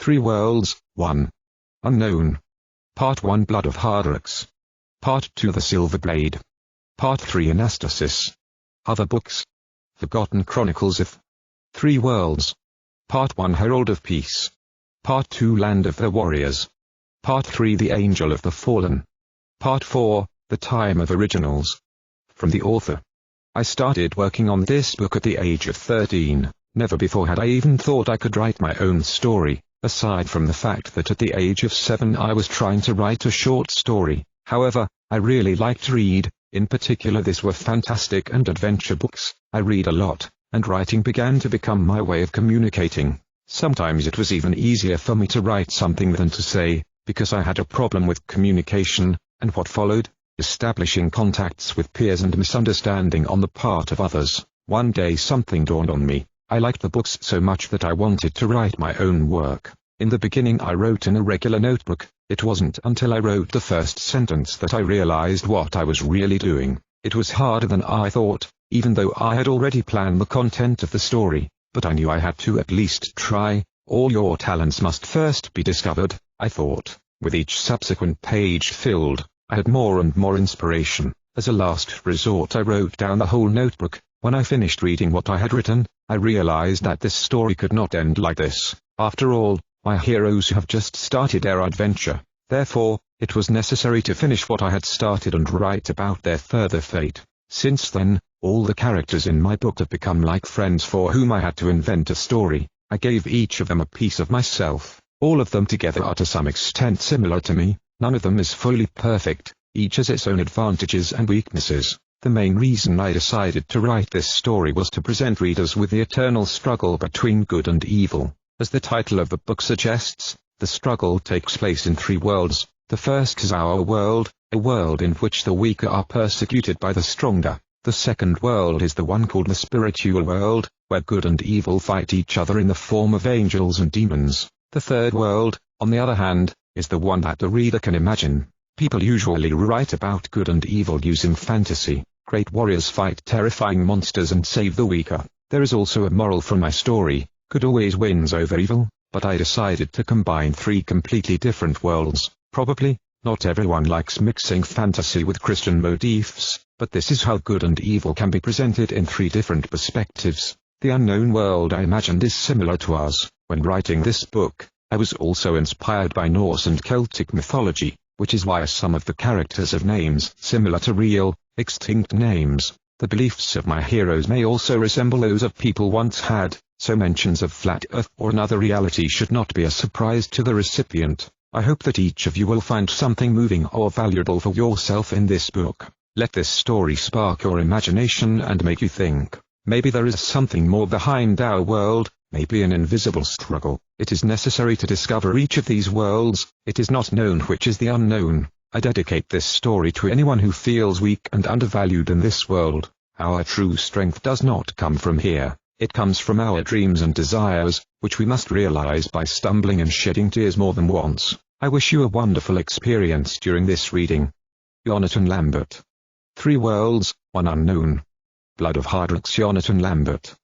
Three Worlds, 1. Unknown. Part 1 Blood of Hardrocks. Part 2 The Silver Blade. Part 3 Anastasis. Other books. Forgotten Chronicles of Three Worlds. Part 1 Herald of Peace. Part 2 Land of the Warriors. Part 3 The Angel of the Fallen. Part 4 The Time of Originals. From the author. I started working on this book at the age of 13. Never before had I even thought I could write my own story, aside from the fact that at the age of 7 I was trying to write a short story. However, I really like to read. In particular, these were fantastic and adventure books. I read a lot, and writing began to become my way of communicating. Sometimes it was even easier for me to write something than to say, because I had a problem with communication, and what followed, establishing contacts with peers and misunderstanding on the part of others. One day something dawned on me. I liked the books so much that I wanted to write my own work. In the beginning I wrote in a regular notebook. It wasn't until I wrote the first sentence that I realized what I was really doing. It was harder than I thought, even though I had already planned the content of the story, but I knew I had to at least try. All your talents must first be discovered, I thought. With each subsequent page filled, I had more and more inspiration. As a last resort I wrote down the whole notebook. When I finished reading what I had written, I realized that this story could not end like this. After all, my heroes have just started their adventure. Therefore, it was necessary to finish what I had started and write about their further fate. Since then, all the characters in my book have become like friends for whom I had to invent a story. I gave each of them a piece of myself. All of them together are to some extent similar to me. None of them is fully perfect. Each has its own advantages and weaknesses. The main reason I decided to write this story was to present readers with the eternal struggle between good and evil. As the title of the book suggests, the struggle takes place in three worlds. The first is our world, a world in which the weaker are persecuted by the stronger. The second world is the one called the spiritual world, where good and evil fight each other in the form of angels and demons. The third world, on the other hand, is the one that the reader can imagine. People usually write about good and evil using fantasy. Great warriors fight terrifying monsters and save the weaker. There is also a moral from my story. Good always wins over evil, but I decided to combine three completely different worlds. Probably, not everyone likes mixing fantasy with Christian motifs, but this is how good and evil can be presented in three different perspectives. The unknown world I imagined is similar to ours. When writing this book, I was also inspired by Norse and Celtic mythology, which is why some of the characters have names similar to real, extinct names. The beliefs of my heroes may also resemble those of people once had, so mentions of flat earth or another reality should not be a surprise to the recipient. I hope that each of you will find something moving or valuable for yourself in this book. Let this story spark your imagination and make you think. Maybe there is something more behind our world, maybe an invisible struggle. It is necessary to discover each of these worlds. It is not known which is the unknown. I dedicate this story to anyone who feels weak and undervalued in this world. Our true strength does not come from here. It comes from our dreams and desires, which we must realize by stumbling and shedding tears more than once. I wish you a wonderful experience during this reading. Jonathan Lambert. Three Worlds, One Unknown. Blood of Hardrocks. Jonathan Lambert.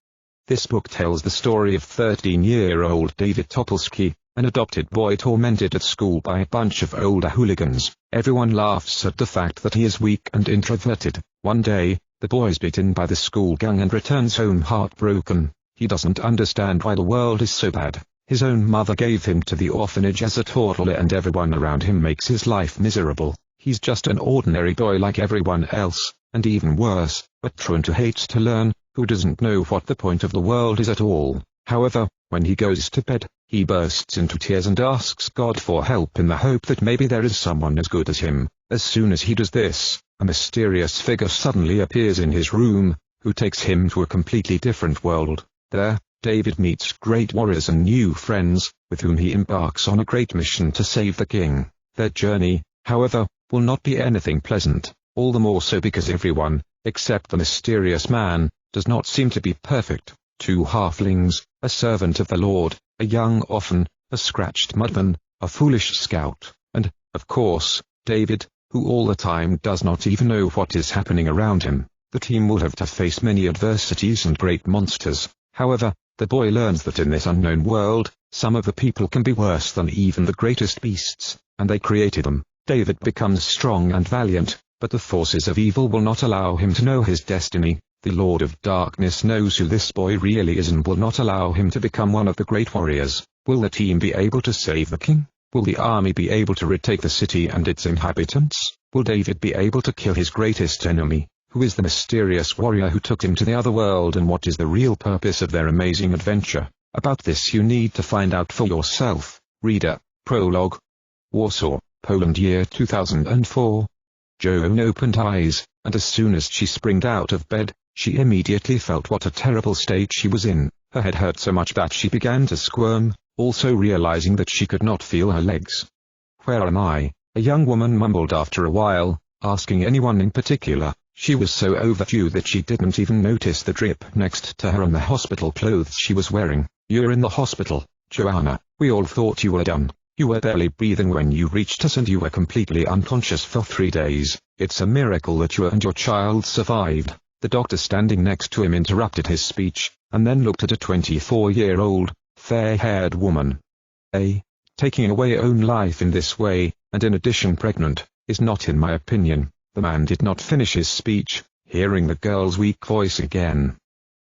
This book tells the story of 13-year-old David Topolsky, an adopted boy tormented at school by a bunch of older hooligans. Everyone laughs at the fact that he is weak and introverted. One day, the boy is beaten by the school gang and returns home heartbroken. He doesn't understand why the world is so bad. His own mother gave him to the orphanage as a toddler and everyone around him makes his life miserable. He's just an ordinary boy like everyone else, and even worse, a truant who hates to learn, who doesn't know what the point of the world is at all. However, when he goes to bed, he bursts into tears and asks God for help in the hope that maybe there is someone as good as him. As soon as he does this, a mysterious figure suddenly appears in his room, who takes him to a completely different world. There, David meets great warriors and new friends, with whom he embarks on a great mission to save the king. Their journey, however, will not be anything pleasant, all the more so because everyone, except the mysterious man, does not seem to be perfect. Two halflings, a servant of the Lord, a young orphan, a scratched mudman, a foolish scout, and, of course, David, who all the time does not even know what is happening around him. The team will have to face many adversities and great monsters. However, The boy learns that in this unknown world, some of the people can be worse than even the greatest beasts, and they created them. David becomes strong and valiant, but the forces of evil will not allow him to know his destiny. The Lord of Darkness knows who this boy really is and will not allow him to become one of the great warriors. Will the team be able to save the king? Will the army be able to retake the city and its inhabitants? Will David be able to kill his greatest enemy? Who is the mysterious warrior who took him to the other world, and what is the real purpose of their amazing adventure? About this you need to find out for yourself. Reader. Prologue. Warsaw, Poland, year 2004. Joan opened eyes, and as soon as she sprang out of bed, she immediately felt what a terrible state she was in. Her head hurt so much that she began to squirm, also realizing that she could not feel her legs. "Where am I?" a young woman mumbled after a while, asking anyone in particular. She was so overdue that she didn't even notice the drip next to her and the hospital clothes she was wearing. "You're in the hospital, Joanna. We all thought you were done. You were barely breathing when you reached us and you were completely unconscious for 3 days. It's a miracle that you and your child survived." The doctor standing next to him interrupted his speech, and then looked at a 24-year-old, fair-haired woman. Taking away your own life in this way, and in addition pregnant, is not in my opinion. The man did not finish his speech, hearing the girl's weak voice again.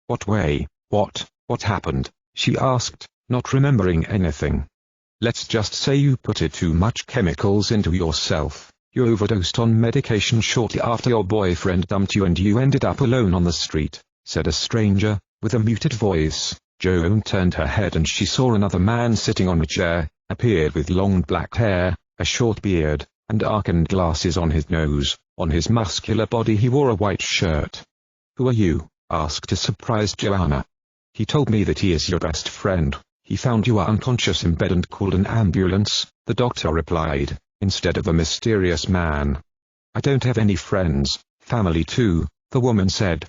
"What way? What happened?" she asked, not remembering anything. "Let's just say you put too much chemicals into yourself. You overdosed on medication shortly after your boyfriend dumped you and you ended up alone on the street," said a stranger, with a muted voice. Joan turned her head and she saw another man sitting on a chair, appeared with long black hair, a short beard, and darkened glasses on his nose. On his muscular body he wore a white shirt. "Who are you?" asked a surprised Joanna. "He told me that he is your best friend. He found you unconscious in bed and called an ambulance," the doctor replied, instead of the mysterious man. "I don't have any friends, family too," the woman said.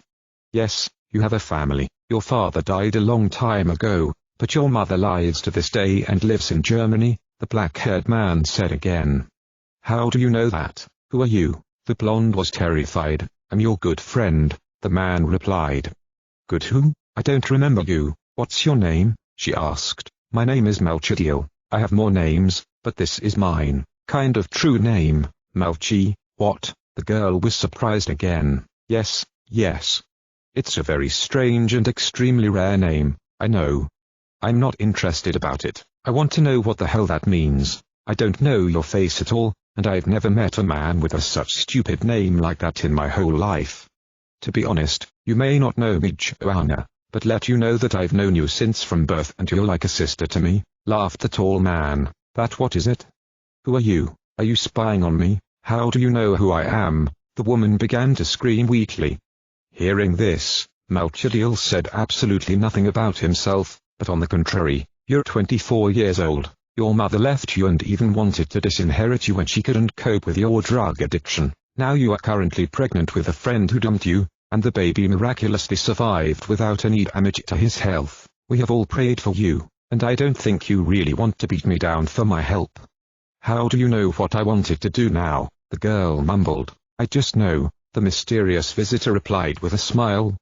"Yes, you have a family. Your father died a long time ago, but your mother lives to this day and lives in Germany," the black-haired man said again. "How do you know that? Who are you?" The blonde was terrified. "I'm your good friend," the man replied. "Good who? I don't remember you. What's your name?" she asked. "My name is Melchidiel. I have more names, but this is mine, kind of true name, Melchi." "What?" The girl was surprised again. Yes. It's a very strange and extremely rare name, I know. I'm not interested about it. I want to know what the hell that means. I don't know your face at all, and I've never met a man with a such stupid name like that in my whole life. To be honest, you may not know me, Joanna, but let you know that I've known you since from birth and you're like a sister to me," laughed the tall man. "That what is it? Who are you? Are you spying on me? How do you know who I am?" The woman began to scream weakly. Hearing this, Melchidiel said absolutely nothing about himself, but on the contrary, "You're 24 years old. Your mother left you and even wanted to disinherit you when she couldn't cope with your drug addiction. Now you are currently pregnant with a friend who dumped you, and the baby miraculously survived without any damage to his health. We have all prayed for you, and I don't think you really want to beat me down for my help." "How do you know what I wanted to do now?" the girl mumbled. "I just know," the mysterious visitor replied with a smile.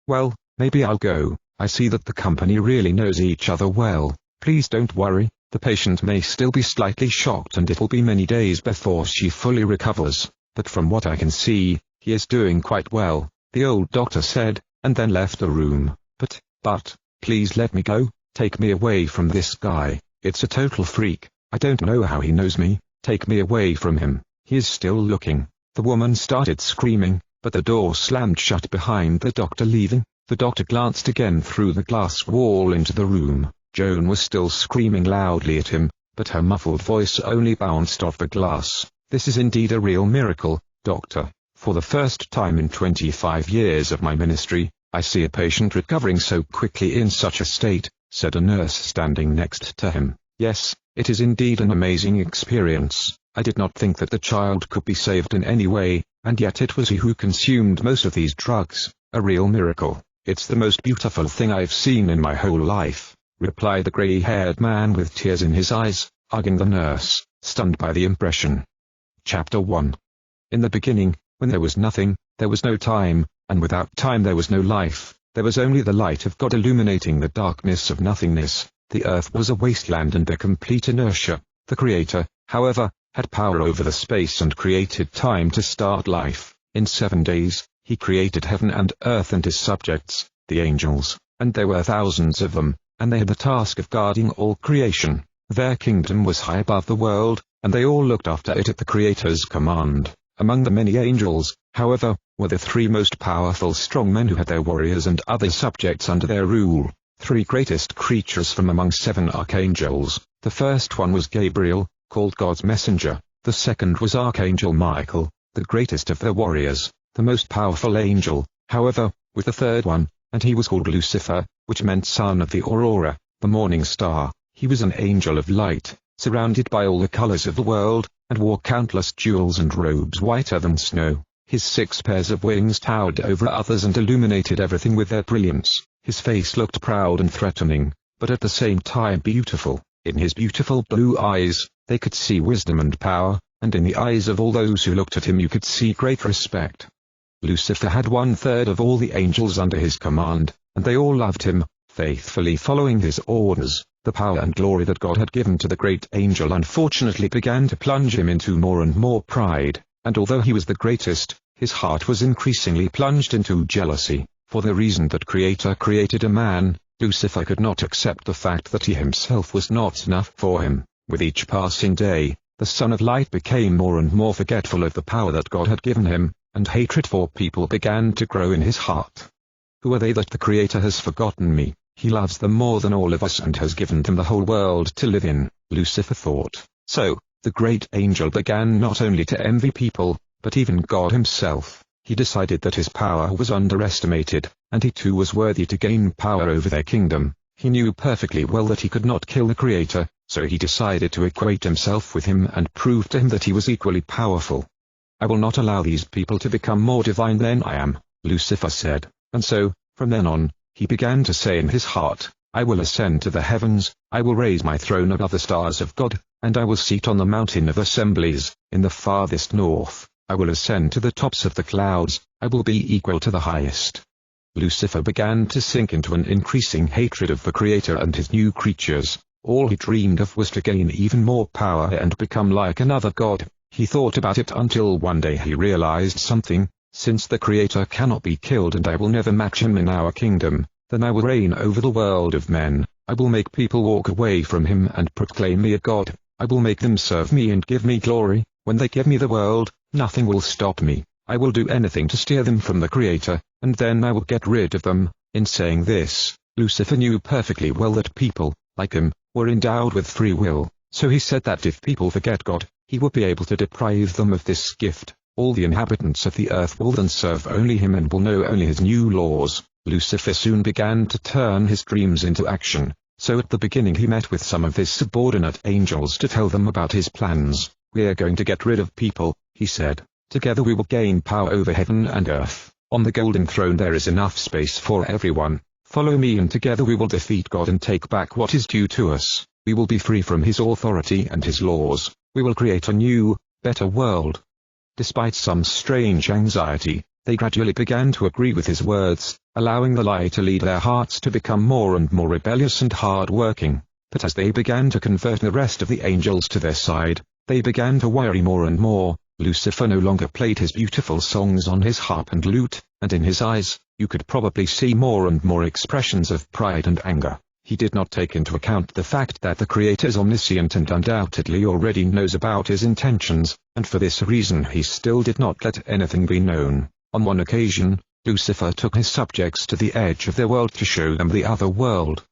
"Well, maybe I'll go. I see that the company really knows each other well. Please don't worry. The patient may still be slightly shocked and it'll be many days before she fully recovers, but from what I can see, he is doing quite well," the old doctor said, and then left the room. But, please let me go. Take me away from this guy. It's a total freak. I don't know how he knows me. Take me away from him. He is still looking." The woman started screaming, but the door slammed shut behind the doctor leaving. The doctor glanced again through the glass wall into the room. Joan was still screaming loudly at him, but her muffled voice only bounced off the glass. "This is indeed a real miracle, doctor. For the first time in 25 years of my ministry, I see a patient recovering so quickly in such a state," said a nurse standing next to him. "Yes, it is indeed an amazing experience. I did not think that the child could be saved in any way, and yet it was he who consumed most of these drugs. A real miracle. It's the most beautiful thing I've seen in my whole life," replied the gray-haired man with tears in his eyes, hugging the nurse, stunned by the impression. Chapter 1. In the beginning, when there was nothing, there was no time, and without time there was no life. There was only the light of God illuminating the darkness of nothingness. The earth was a wasteland and a complete inertia. The Creator, however, had power over the space and created time to start life. In 7 days, he created heaven and earth and his subjects, the angels, and there were thousands of them, and they had the task of guarding all creation. Their kingdom was high above the world, and they all looked after it at the Creator's command. Among the many angels, however, were the 3 most powerful strong men who had their warriors and other subjects under their rule. 3 greatest creatures from among 7 archangels. The first one was Gabriel, called God's messenger. The second was Archangel Michael, the greatest of their warriors, the most powerful angel, however, with the third one, and he was called Lucifer, which meant son of the aurora, the morning star. He was an angel of light, surrounded by all the colors of the world, and wore countless jewels and robes whiter than snow. His 6 pairs of wings towered over others and illuminated everything with their brilliance. His face looked proud and threatening, but at the same time beautiful. In his beautiful blue eyes, they could see wisdom and power, and in the eyes of all those who looked at him you could see great respect. Lucifer had 1/3 of all the angels under his command, and they all loved him, faithfully following his orders. The power and glory that God had given to the great angel unfortunately began to plunge him into more and more pride, and although he was the greatest, his heart was increasingly plunged into jealousy. For the reason that Creator created a man, Lucifer could not accept the fact that he himself was not enough for him. With each passing day, the Son of Light became more and more forgetful of the power that God had given him, and hatred for people began to grow in his heart. Who are they that the Creator has forgotten me? He loves them more than all of us and has given them the whole world to live in, Lucifer thought. So, the great angel began not only to envy people, but even God himself. He decided that his power was underestimated, and he too was worthy to gain power over their kingdom. He knew perfectly well that he could not kill the Creator, so he decided to equate himself with him and prove to him that he was equally powerful. I will not allow these people to become more divine than I am, Lucifer said, and so, from then on, he began to say in his heart, I will ascend to the heavens, I will raise my throne above the stars of God, and I will seat on the mountain of assemblies, in the farthest north. I will ascend to the tops of the clouds, I will be equal to the highest. Lucifer began to sink into an increasing hatred of the Creator and his new creatures. All he dreamed of was to gain even more power and become like another god. He thought about it until one day he realized something. Since the Creator cannot be killed and I will never match him in our kingdom, then I will reign over the world of men. I will make people walk away from him and proclaim me a god. I will make them serve me and give me glory. When they give me the world, nothing will stop me. I will do anything to steer them from the Creator, and then I will get rid of them. In saying this, Lucifer knew perfectly well that people, like him, were endowed with free will, so he said that if people forget God, he would be able to deprive them of this gift. All the inhabitants of the earth will then serve only him and will know only his new laws. Lucifer soon began to turn his dreams into action, so at the beginning he met with some of his subordinate angels to tell them about his plans. We are going to get rid of people, he said. Together we will gain power over heaven and earth. On the golden throne there is enough space for everyone. Follow me and together we will defeat God and take back what is due to us. We will be free from his authority and his laws. We will create a new, better world. Despite some strange anxiety, they gradually began to agree with his words, allowing the lie to lead their hearts to become more and more rebellious and hard-working. But as they began to convert the rest of the angels to their side, they began to worry more and more. Lucifer no longer played his beautiful songs on his harp and lute, and in his eyes, you could probably see more and more expressions of pride and anger. He did not take into account the fact that the Creator is omniscient and undoubtedly already knows about his intentions, and for this reason he still did not let anything be known. On one occasion, Lucifer took his subjects to the edge of their world to show them the other world.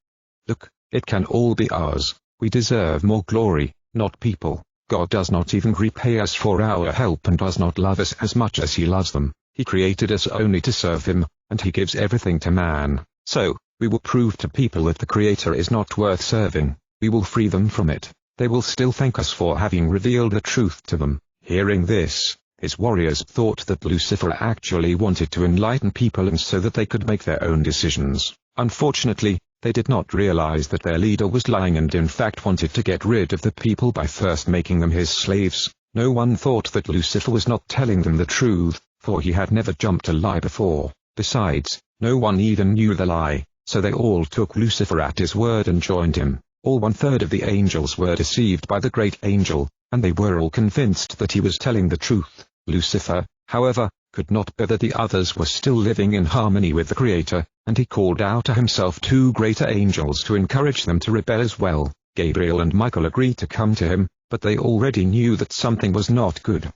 Look, it can all be ours. We deserve more glory, not people. God does not even repay us for our help and does not love us as much as he loves them. He created us only to serve him, and he gives everything to man. So, we will prove to people that the Creator is not worth serving. We will free them from it. They will still thank us for having revealed the truth to them. Hearing this, his warriors thought that Lucifer actually wanted to enlighten people and so that they could make their own decisions. Unfortunately, they did not realize that their leader was lying and in fact wanted to get rid of the people by first making them his slaves. No one thought that Lucifer was not telling them the truth, for he had never jumped a lie before. Besides, No one even knew the lie, so they all took Lucifer at his word and joined him. All 1/3 of the angels were deceived by the great angel, and they were all convinced that he was telling the truth. Lucifer, however, could not bear that the others were still living in harmony with the Creator, and he called out to himself 2 greater angels to encourage them to rebel as well. Gabriel and Michael agreed to come to him, but they already knew that something was not good.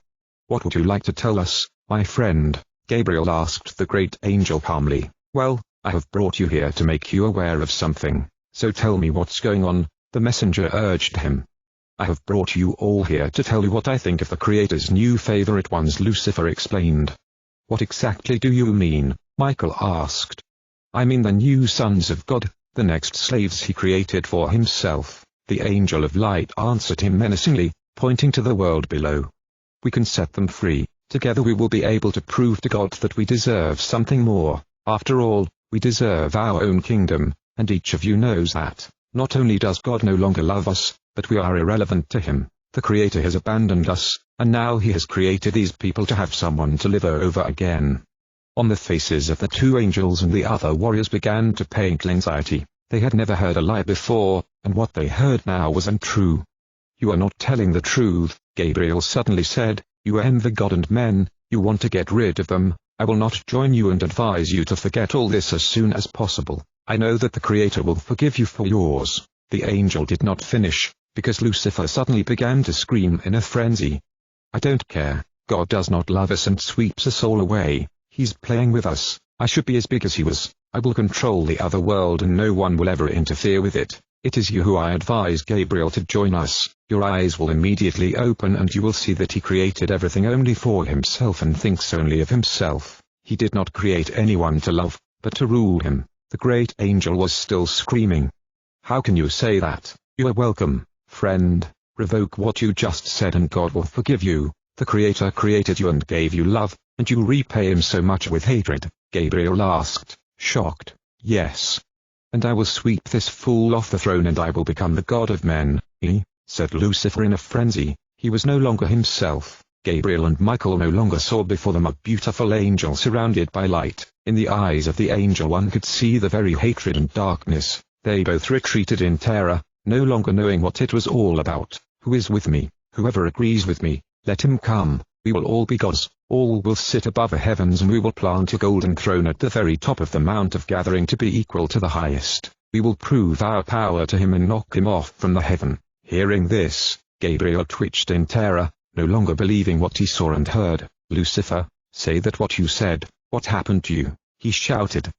"What would you like to tell us, my friend?" Gabriel asked the great angel calmly. "Well, I have brought you here to make you aware of something, so tell me what's going on," the messenger urged him. "I have brought you all here to tell you what I think of the Creator's new favorite ones," Lucifer explained. "What exactly do you mean?" Michael asked. "I mean the new sons of God, the next slaves he created for himself," the angel of light answered him menacingly, pointing to the world below. "We can set them free. Together we will be able to prove to God that we deserve something more. After all, we deserve our own kingdom, and each of you knows that. Not only does God no longer love us, but we are irrelevant to him. The Creator has abandoned us, and now he has created these people to have someone to live over again." On the faces of the 2 angels and the other warriors began to paint anxiety. They had never heard a lie before, and what they heard now was untrue. "You are not telling the truth," Gabriel suddenly said. "You envy God and men, you want to get rid of them. I will not join you and advise you to forget all this as soon as possible. I know that the Creator will forgive you for yours." The angel did not finish, because Lucifer suddenly began to scream in a frenzy. "I don't care. God does not love us and sweeps us all away. He's playing with us. I should be as big as he was. I will control the other world and no one will ever interfere with it. It is you who I advise Gabriel to join us. Your eyes will immediately open and you will see that he created everything only for himself and thinks only of himself. He did not create anyone to love, but to rule him." The great angel was still screaming. "How can you say that? You are welcome, friend. Revoke what you just said and God will forgive you. The Creator created you and gave you love, and you repay him so much with hatred," Gabriel asked, shocked. "Yes. And I will sweep this fool off the throne and I will become the God of men," said Lucifer in a frenzy. He was no longer himself. Gabriel and Michael no longer saw before them a beautiful angel surrounded by light. In the eyes of the angel one could see the very hatred and darkness. They both retreated in terror, no longer knowing what it was all about. "Who is with me? Whoever agrees with me, let him come. We will all be gods. All will sit above the heavens and we will plant a golden throne at the very top of the Mount of Gathering to be equal to the highest. We will prove our power to him and knock him off from the heaven." Hearing this, Gabriel twitched in terror, no longer believing what he saw and heard. "Lucifer, say that what you said. What happened to you?" he shouted.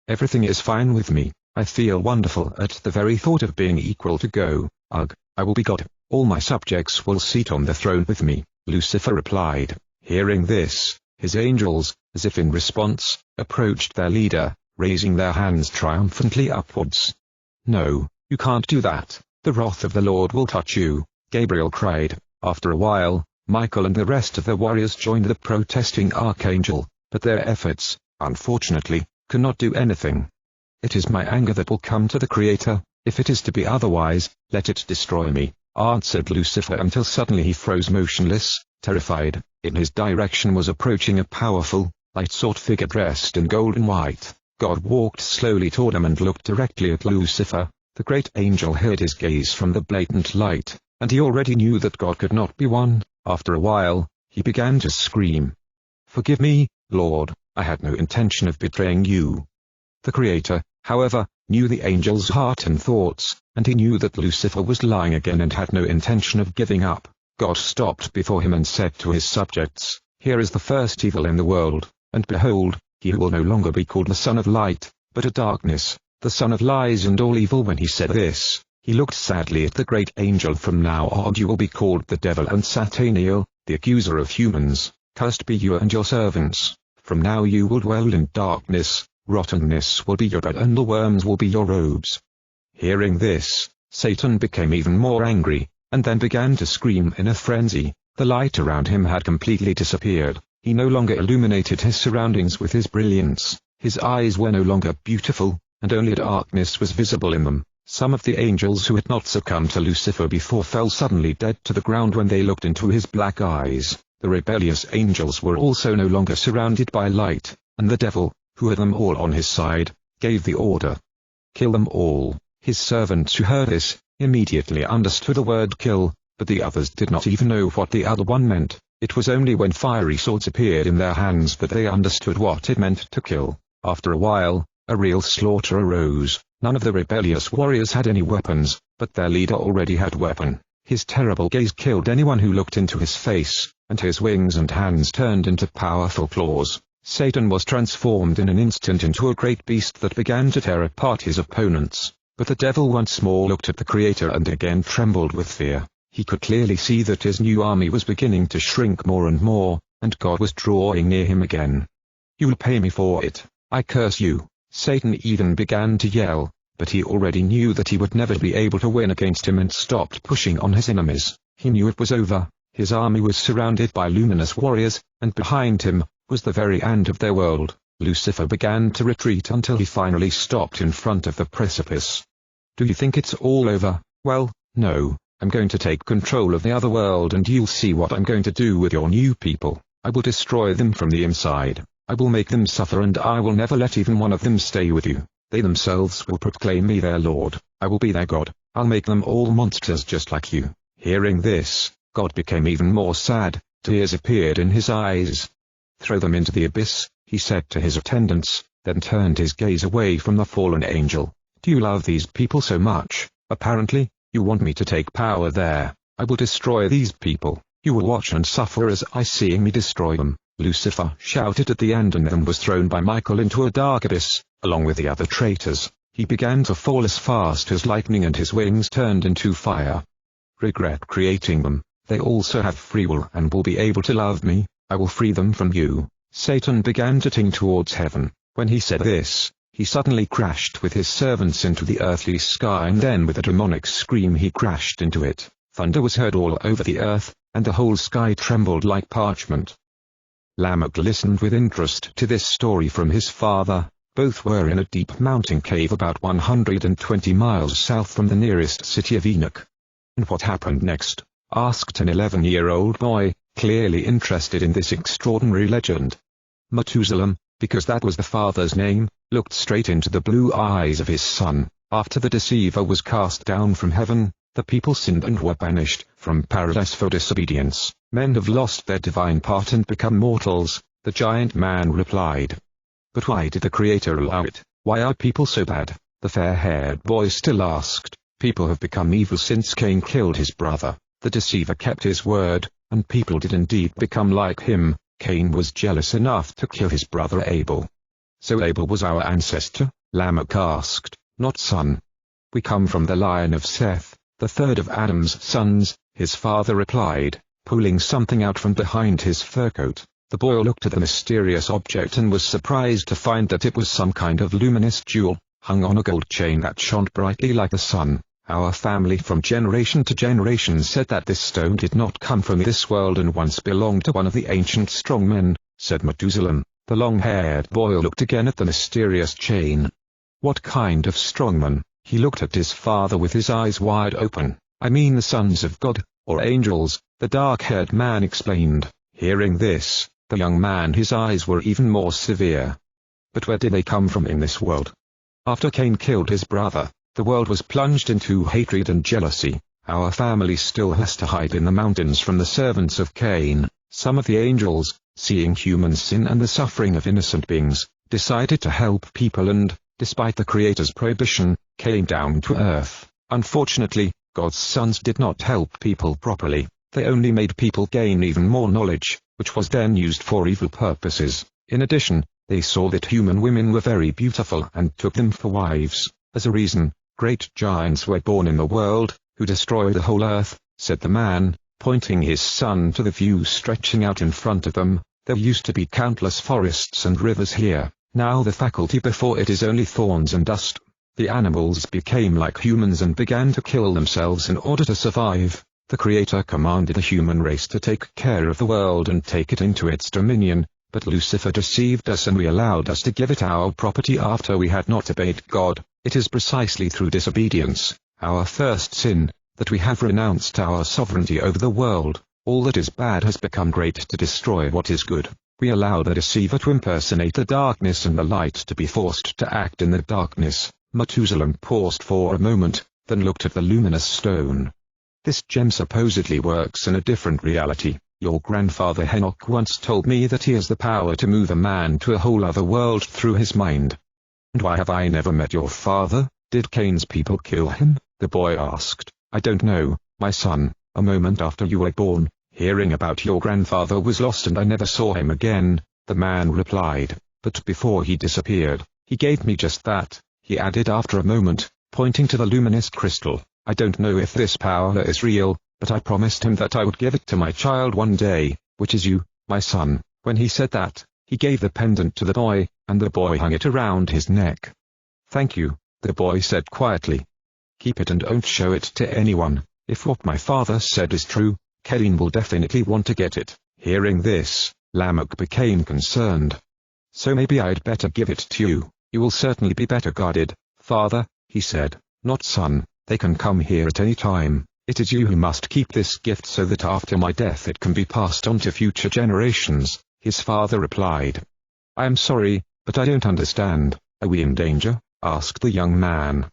"Everything is fine with me. I feel wonderful at the very thought of being equal to God. I will be God. All my subjects will sit on the throne with me," Lucifer replied. Hearing this, his angels, as if in response, approached their leader, raising their hands triumphantly upwards. "No, you can't do that. The wrath of the Lord will touch you," Gabriel cried. After a while, Michael and the rest of the warriors joined the protesting archangel, but their efforts, unfortunately, could not do anything. "It is my anger that will come to the Creator. If it is to be otherwise, let it destroy me," answered Lucifer until suddenly he froze motionless, terrified. In his direction was approaching a powerful, light-sought figure dressed in gold and white. God walked slowly toward him and looked directly at Lucifer. The great angel hid his gaze from the blatant light, and he already knew that God could not be won. After a while, he began to scream. "Forgive me, Lord, I had no intention of betraying you." The Creator, however, knew the angel's heart and thoughts, and he knew that Lucifer was lying again and had no intention of giving up. God stopped before him and said to his subjects, "Here is the first evil in the world, and behold, he will no longer be called the Son of Light, but a darkness, the son of lies and all evil." When he said this, he looked sadly at the great angel. "From now on you will be called the devil and Sataniel, the accuser of humans. Cursed be you and your servants. From now you will dwell in darkness, rottenness will be your bed and the worms will be your robes." Hearing this, Satan became even more angry, and then began to scream in a frenzy. The light around him had completely disappeared. He no longer illuminated his surroundings with his brilliance. His eyes were no longer beautiful, and only darkness was visible in them. Some of the angels who had not succumbed to Lucifer before fell suddenly dead to the ground when they looked into his black eyes. The rebellious angels were also no longer surrounded by light, and the devil, who had them all on his side, gave the order. Kill them all. His servants who heard this, immediately understood the word kill, but the others did not even know what the other one meant. It was only when fiery swords appeared in their hands that they understood what it meant to kill. After a while, a real slaughter arose. None of the rebellious warriors had any weapons, but their leader already had weapon. His terrible gaze killed anyone who looked into his face, and his wings and hands turned into powerful claws. Satan was transformed in an instant into a great beast that began to tear apart his opponents. But the devil once more looked at the Creator and again trembled with fear. He could clearly see that his new army was beginning to shrink more and more, and God was drawing near him again. "You'll pay me for it, I curse you." Satan even began to yell, but he already knew that he would never be able to win against him and stopped pushing on his enemies. He knew it was over. His army was surrounded by luminous warriors, and behind him was the very end of their world. Lucifer began to retreat until he finally stopped in front of the precipice. "Do you think it's all over? Well, no. I'm going to take control of the other world and you'll see what I'm going to do with your new people. I will destroy them from the inside. I will make them suffer and I will never let even one of them stay with you. They themselves will proclaim me their Lord. I will be their God. I'll make them all monsters just like you." Hearing this, God became even more sad. Tears appeared in his eyes. "Throw them into the abyss," he said to his attendants, then turned his gaze away from the fallen angel. "Do you love these people so much? Apparently, you want me to take power there. I will destroy these people. You will watch and suffer as I see me destroy them." Lucifer shouted at the end and then was thrown by Michael into a dark abyss, along with the other traitors. He began to fall as fast as lightning and his wings turned into fire. "Regret creating them. They also have free will and will be able to love me. I will free them from you." Satan began to ting towards heaven. When he said this, he suddenly crashed with his servants into the earthly sky and then with a demonic scream he crashed into it. Thunder was heard all over the earth, and the whole sky trembled like parchment. Lamech listened with interest to this story from his father. Both were in a deep mountain cave about 120 miles south from the nearest city of Enoch. "And what happened next?" asked an 11-year-old boy, clearly interested in this extraordinary legend. Methuselah, because that was the father's name, looked straight into the blue eyes of his son. After the deceiver was cast down from heaven, the people sinned and were banished from paradise for disobedience. "Men have lost their divine part and become mortals," the giant man replied. "But why did the Creator allow it? Why are people so bad?" the fair-haired boy still asked. "People have become evil since Cain killed his brother. The deceiver kept his word, and people did indeed become like him. Cain was jealous enough to kill his brother Abel." "So Abel was our ancestor?" Lamech asked. "Not son. We come from the line of Seth, the third of Adam's sons," his father replied, pulling something out from behind his fur coat. The boy looked at the mysterious object and was surprised to find that it was some kind of luminous jewel, hung on a gold chain that shone brightly like the sun. "Our family from generation to generation said that this stone did not come from this world and once belonged to one of the ancient strong men," said Methuselah. The long-haired boy looked again at the mysterious chain. "What kind of strongman?" He looked at his father with his eyes wide open. "I mean the sons of God, or angels," the dark-haired man explained. Hearing this, the young man his eyes were even more severe. "But where did they come from in this world? After Cain killed his brother, the world was plunged into hatred and jealousy. Our family still has to hide in the mountains from the servants of Cain." Some of the angels, seeing human sin and the suffering of innocent beings, decided to help people and, despite the Creator's prohibition, came down to earth. Unfortunately, God's sons did not help people properly. They only made people gain even more knowledge, which was then used for evil purposes. In addition, they saw that human women were very beautiful and took them for wives. As a reason, great giants were born in the world, who destroy the whole earth, said the man, pointing his son to the view stretching out in front of them. "There used to be countless forests and rivers here. Now the faculty before it is only thorns and dust." The animals became like humans and began to kill themselves in order to survive. The Creator commanded the human race to take care of the world and take it into its dominion, but Lucifer deceived us and we allowed us to give it our property after we had not obeyed God. It is precisely through disobedience, our first sin, that we have renounced our sovereignty over the world. All that is bad has become great to destroy what is good. We allow the deceiver to impersonate the darkness and the light to be forced to act in the darkness. Methuselah paused for a moment, then looked at the luminous stone. This gem supposedly works in a different reality. Your grandfather Enoch once told me that he has the power to move a man to a whole other world through his mind. And why have I never met your father? Did Cain's people kill him? The boy asked. I don't know, my son. A moment after you were born, hearing about your grandfather was lost and I never saw him again, the man replied. But before he disappeared, he gave me just that, he added after a moment, pointing to the luminous crystal. I don't know if this power is real, but I promised him that I would give it to my child one day, which is you, my son. When he said that, he gave the pendant to the boy, and the boy hung it around his neck. Thank you, the boy said quietly. Keep it and don't show it to anyone. If what my father said is true, Cain will definitely want to get it. Hearing this, Lamech became concerned. So maybe I'd better give it to you. You will certainly be better guarded, father, he said. Not son, they can come here at any time. It is you who must keep this gift so that after my death it can be passed on to future generations, his father replied. I am sorry, but I don't understand. Are we in danger? Asked the young man.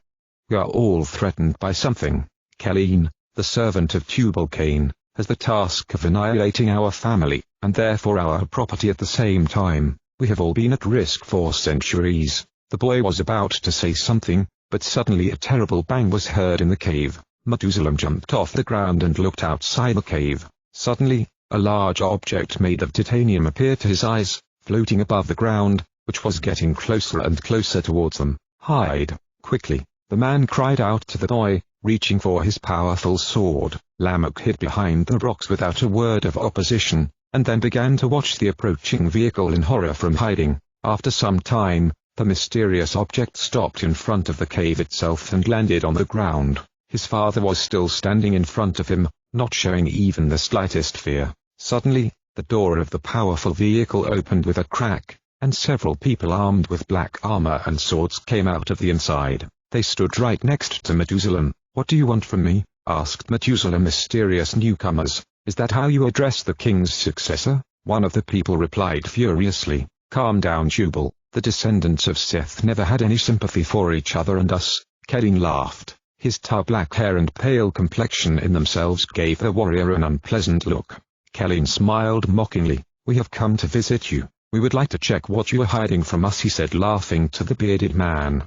We are all threatened by something. Cain, the servant of Tubal-Cain, has the task of annihilating our family, and therefore our property at the same time. We have all been at risk for centuries. The boy was about to say something, but suddenly a terrible bang was heard in the cave. Methuselah jumped off the ground and looked outside the cave. Suddenly, a large object made of titanium appeared to his eyes, floating above the ground, which was getting closer and closer towards them. Hide, quickly, the man cried out to the boy, reaching for his powerful sword. Lamech hid behind the rocks without a word of opposition, and then began to watch the approaching vehicle in horror from hiding. After some time, the mysterious object stopped in front of the cave itself and landed on the ground. His father was still standing in front of him, not showing even the slightest fear. Suddenly, the door of the powerful vehicle opened with a crack, and several people armed with black armor and swords came out of the inside. They stood right next to Methuselah. What do you want from me? Asked Methuselah. Mysterious newcomers, is that how you address the king's successor? One of the people replied furiously. Calm down, Jubal. The descendants of Seth never had any sympathy for each other and us. Cain laughed. His black hair and pale complexion in themselves gave the warrior an unpleasant look. Cain smiled mockingly. We have come to visit you. We would like to check what you are hiding from us, he said, laughing to the bearded man.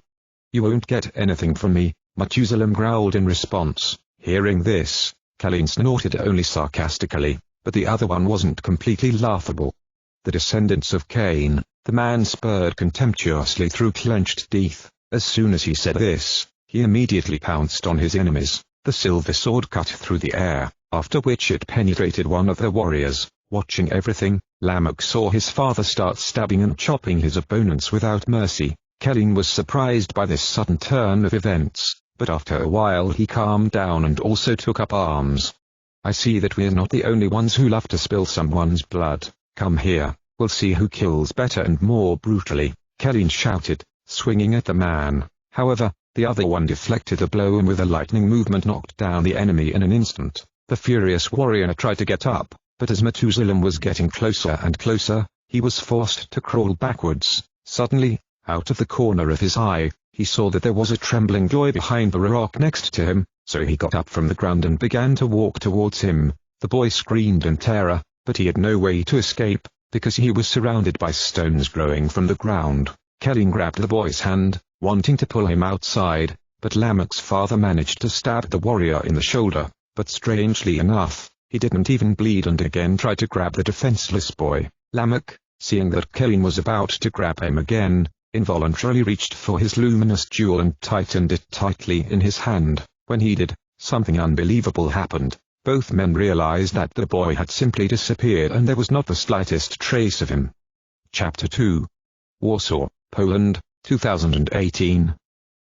You won't get anything from me, Methuselah growled in response. Hearing this, Cain snorted only sarcastically, but the other one wasn't completely laughable. The descendants of Cain, the man spurred contemptuously through clenched teeth. As soon as he said this, he immediately pounced on his enemies. The silver sword cut through the air, after which it penetrated one of the warriors. Watching everything, Lamech saw his father start stabbing and chopping his opponents without mercy. Cain was surprised by this sudden turn of events, but after a while he calmed down and also took up arms. I see that we're not the only ones who love to spill someone's blood. Come here, we'll see who kills better and more brutally, Cain shouted, swinging at the man. However, the other one deflected a blow and with a lightning movement knocked down the enemy in an instant. The furious warrior tried to get up, but as Methuselah was getting closer and closer, he was forced to crawl backwards. Suddenly, out of the corner of his eye, he saw that there was a trembling boy behind the rock next to him, so he got up from the ground and began to walk towards him. The boy screamed in terror, but he had no way to escape, because he was surrounded by stones growing from the ground. Cain grabbed the boy's hand, wanting to pull him outside, but Lamech's father managed to stab the warrior in the shoulder, but strangely enough, he didn't even bleed and again tried to grab the defenseless boy. Lamech, seeing that Cain was about to grab him again, involuntarily reached for his luminous jewel and tightened it tightly in his hand. When he did, something unbelievable happened. Both men realized that the boy had simply disappeared and there was not the slightest trace of him. Chapter 2. Warsaw, Poland, 2018.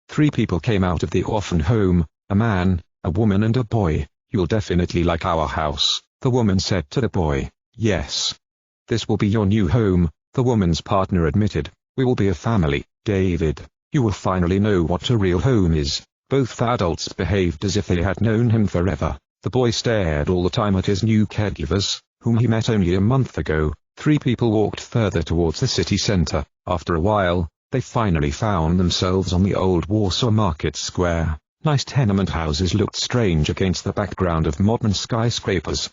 3 people came out of the orphan home, a man, a woman and a boy. You'll definitely like our house, the woman said to the boy. Yes. This will be your new home, the woman's partner admitted. We will be a family, David. You will finally know what a real home is. Both adults behaved as if they had known him forever. The boy stared all the time at his new caregivers, whom he met only a month ago. Three people walked further towards the city center. After a while, they finally found themselves on the old Warsaw Market Square. Nice tenement houses looked strange against the background of modern skyscrapers.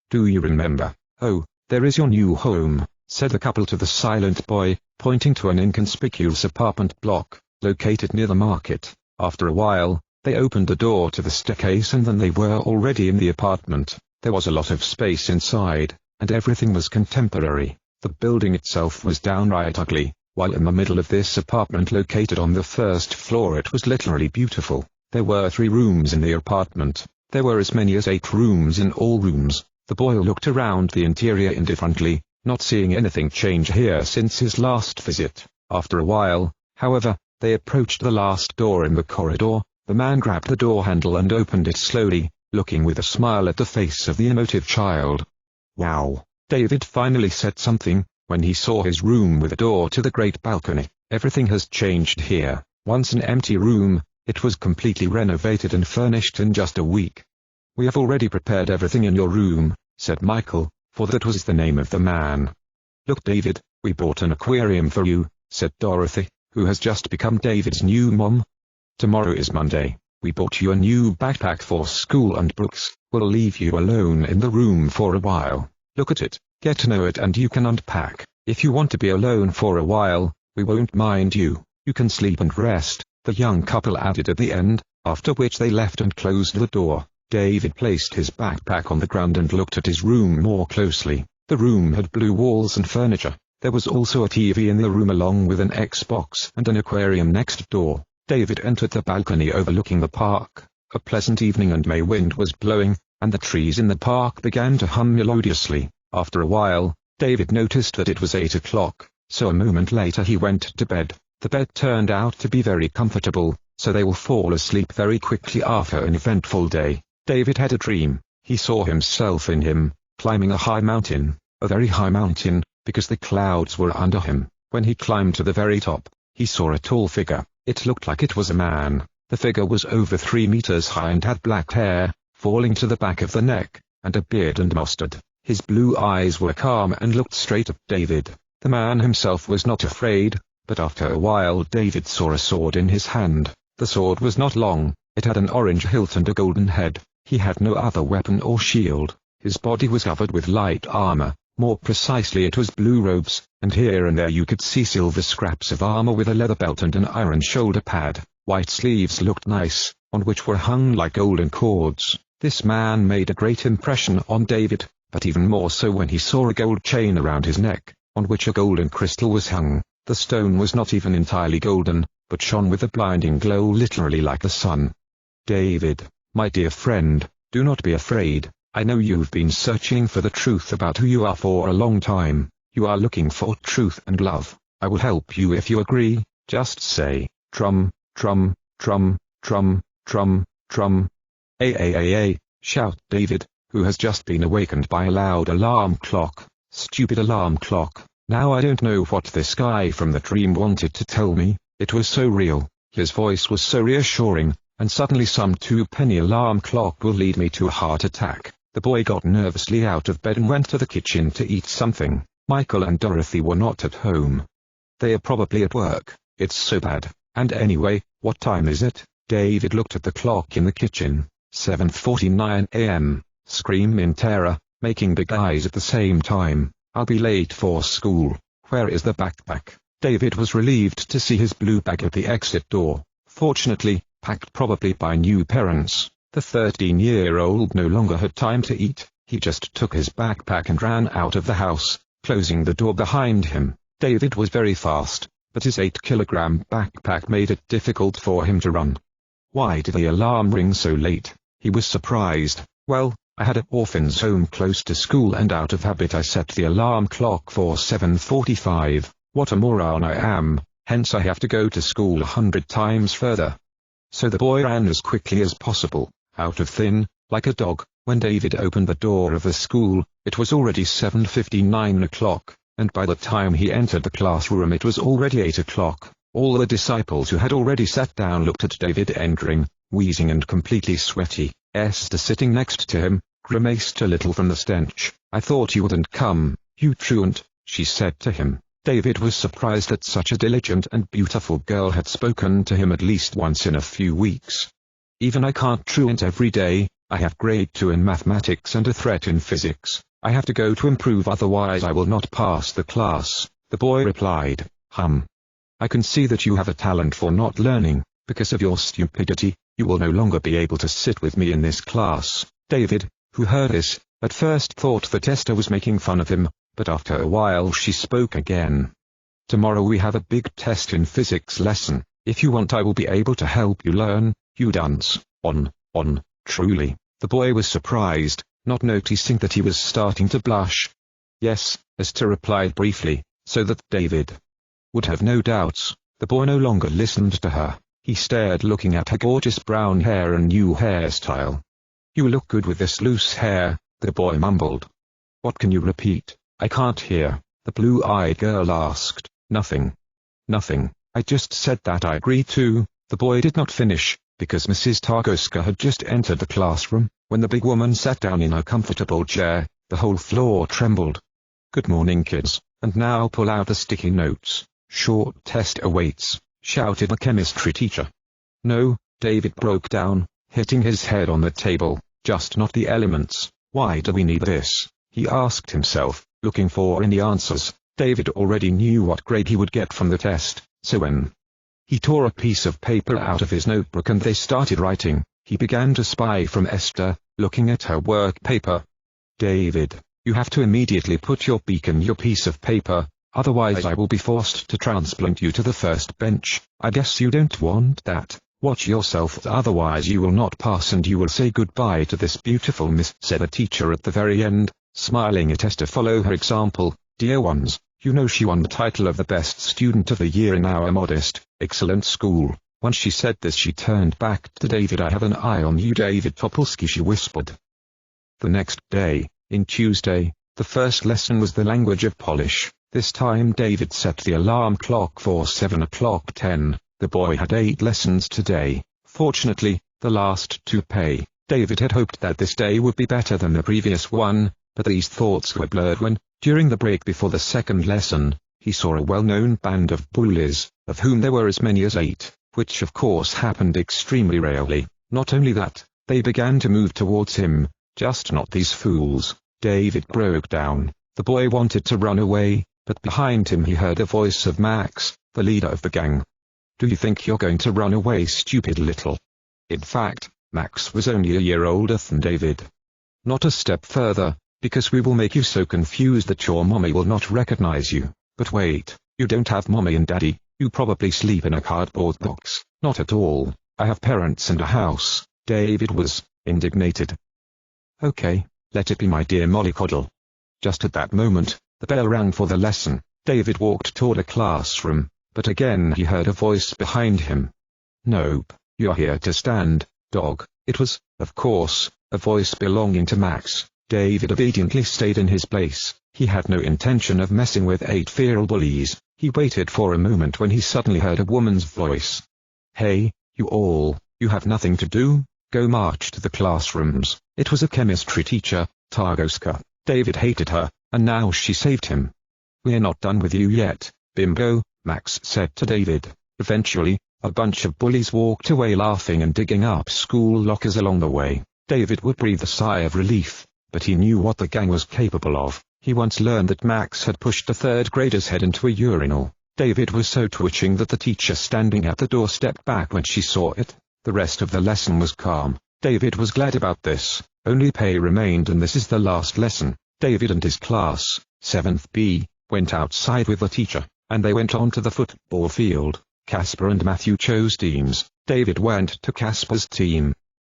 "Do you remember? Oh, there is your new home," said the couple to the silent boy, pointing to an inconspicuous apartment block, located near the market. After a while, they opened the door to the staircase and then they were already in the apartment. There was a lot of space inside, and everything was contemporary. The building itself was downright ugly, while in the middle of this apartment located on the first floor it was literally beautiful. There were 3 rooms in the apartment. There were as many as 8 rooms in all rooms. The boy looked around the interior indifferently, not seeing anything change here since his last visit. After a while, however, they approached the last door in the corridor. The man grabbed the door handle and opened it slowly, looking with a smile at the face of the emotive child. "Wow," David finally said something, when he saw his room with a door to the great balcony. "Everything has changed here. Once an empty room, it was completely renovated and furnished in just a week." "We have already prepared everything in your room," said Michael, for that was the name of the man. "Look, David, we bought an aquarium for you," said Dorothy, who has just become David's new mom. "Tomorrow is Monday. We bought you a new backpack for school and books. We'll leave you alone in the room for a while. Look at it, get to know it, and you can unpack. If you want to be alone for a while, we won't mind you. You can sleep and rest," the young couple added at the end, after which they left and closed the door. David placed his backpack on the ground and looked at his room more closely. The room had blue walls and furniture. There was also a TV in the room along with an Xbox and an aquarium next door. David entered the balcony overlooking the park. A pleasant evening and May wind was blowing, and the trees in the park began to hum melodiously. After a while, David noticed that it was 8 o'clock, so a moment later he went to bed. The bed turned out to be very comfortable, so they will fall asleep very quickly after an eventful day. David had a dream. He saw himself in him, climbing a high mountain, a very high mountain, because the clouds were under him. When he climbed to the very top, he saw a tall figure. It looked like it was a man. The figure was over 3 meters high and had black hair, falling to the back of the neck, and a beard and mustard. His blue eyes were calm and looked straight at David. The man himself was not afraid, but after a while David saw a sword in his hand. The sword was not long, it had an orange hilt and a golden head. He had no other weapon or shield. His body was covered with light armor, more precisely it was blue robes, and here and there you could see silver scraps of armor with a leather belt and an iron shoulder pad. White sleeves looked nice, on which were hung like golden cords. This man made a great impression on David, but even more so when he saw a gold chain around his neck, on which a golden crystal was hung. The stone was not even entirely golden, but shone with a blinding glow literally like the sun. "David, my dear friend, do not be afraid. I know you've been searching for the truth about who you are for a long time. You are looking for truth and love. I will help you if you agree. Just say, trum, trum, trum, trum, trum, trum." "A," shout David, who has just been awakened by a loud alarm clock. "Stupid alarm clock. Now I don't know what this guy from the dream wanted to tell me. It was so real, his voice was so reassuring, and suddenly some 2-penny alarm clock will lead me to a heart attack." The boy got nervously out of bed and went to the kitchen to eat something. Michael and Dorothy were not at home. "They are probably at work. It's so bad. And anyway, what time is it?" David looked at the clock in the kitchen. 7:49 a.m. Scream in terror, making big eyes at the same time. "I'll be late for school. Where is the backpack?" David was relieved to see his blue bag at the exit door. Fortunately, packed probably by new parents. The 13-year-old no longer had time to eat. He just took his backpack and ran out of the house, closing the door behind him. David was very fast, but his 8-kilogram backpack made it difficult for him to run. Why did the alarm ring so late? He was surprised. "Well, I had an orphan's home close to school and out of habit I set the alarm clock for 7:45. What a moron I am, hence I have to go to school 100 times further." So the boy ran as quickly as possible, out of thin, like a dog. When David opened the door of the school, it was already 7:59 o'clock, and by the time he entered the classroom it was already 8 o'clock. All the disciples who had already sat down looked at David entering, wheezing and completely sweaty. Esther sitting next to him, grimaced a little from the stench. "I thought you wouldn't come, you truant," she said to him. David was surprised that such a diligent and beautiful girl had spoken to him at least once in a few weeks. Even I can't truant every day. I have grade 2 in mathematics and a threat in physics. I have to go to improve, otherwise I will not pass the class, the boy replied. I can see that you have a talent for not learning. Because of your stupidity, you will no longer be able to sit with me in this class. David, who heard this, at first thought the tester was making fun of him, but after a while she spoke again. Tomorrow we have a big test in physics lesson. If you want, I will be able to help you learn. You dance. Truly. The boy was surprised, not noticing that he was starting to blush. Yes, Esther replied briefly, so that David would have no doubts. The boy no longer listened to her. He stared, looking at her gorgeous brown hair and new hairstyle. You look good with this loose hair, the boy mumbled. What can you repeat? I can't hear, the blue-eyed girl asked. Nothing. I just said that I agree to. The boy did not finish, because Mrs. Targoska had just entered the classroom. When the big woman sat down in her comfortable chair, the whole floor trembled. Good morning, kids, and now pull out the sticky notes. Short test awaits, shouted the chemistry teacher. No, David broke down, hitting his head on the table. Just not the elements. Why do we need this? He asked himself, looking for any answers. David already knew what grade he would get from the test, so when he tore a piece of paper out of his notebook and they started writing, he began to spy from Esther, looking at her work paper. David, you have to immediately put your beak in your piece of paper, otherwise I will be forced to transplant you to the first bench. I guess you don't want that. Watch yourself, otherwise you will not pass and you will say goodbye to this beautiful miss, said the teacher at the very end, smiling at Esther. Follow her example, dear ones. You know she won the title of the best student of the year in our modest, excellent school. Once she said this, she turned back to David. I have an eye on you, David Topolsky, she whispered. The next day, in Tuesday, the first lesson was the language of Polish. This time David set the alarm clock for 7:10. The boy had 8 lessons today. Fortunately, the last 2 pay. David had hoped that this day would be better than the previous one, but these thoughts were blurred when, during the break before the second lesson, he saw a well-known band of bullies, of whom there were as many as 8, which of course happened extremely rarely. Not only that, they began to move towards him. Just not these fools. David broke down. The boy wanted to run away, but behind him he heard a voice of Max, the leader of the gang. Do you think you're going to run away, stupid little? In fact, Max was only a year older than David. Not a step further, because we will make you so confused that your mommy will not recognize you. But wait, you don't have mommy and daddy, you probably sleep in a cardboard box. Not at all, I have parents and a house. David was indignated. Okay, let it be, my dear mollycoddle. Just at that moment, the bell rang for the lesson. David walked toward a classroom, but again he heard a voice behind him. Nope, you're here to stand, dog. It was, of course, a voice belonging to Max. David obediently stayed in his place. He had no intention of messing with 8 feral bullies. He waited for a moment when he suddenly heard a woman's voice. Hey, you all, you have nothing to do? Go march to the classrooms. It was a chemistry teacher, Targoska. David hated her, and now she saved him. We're not done with you yet, bimbo, Max said to David. Eventually, a bunch of bullies walked away laughing and digging up school lockers along the way. David would breathe a sigh of relief, but he knew what the gang was capable of. He once learned that Max had pushed a 3rd grader's head into a urinal. David was so twitching that the teacher standing at the door stepped back when she saw it. The rest of the lesson was calm. David was glad about this. Only pay remained, and this is the last lesson. David and his class, 7th B, went outside with the teacher, and they went on to the football field. Casper and Matthew chose teams. David went to Casper's team.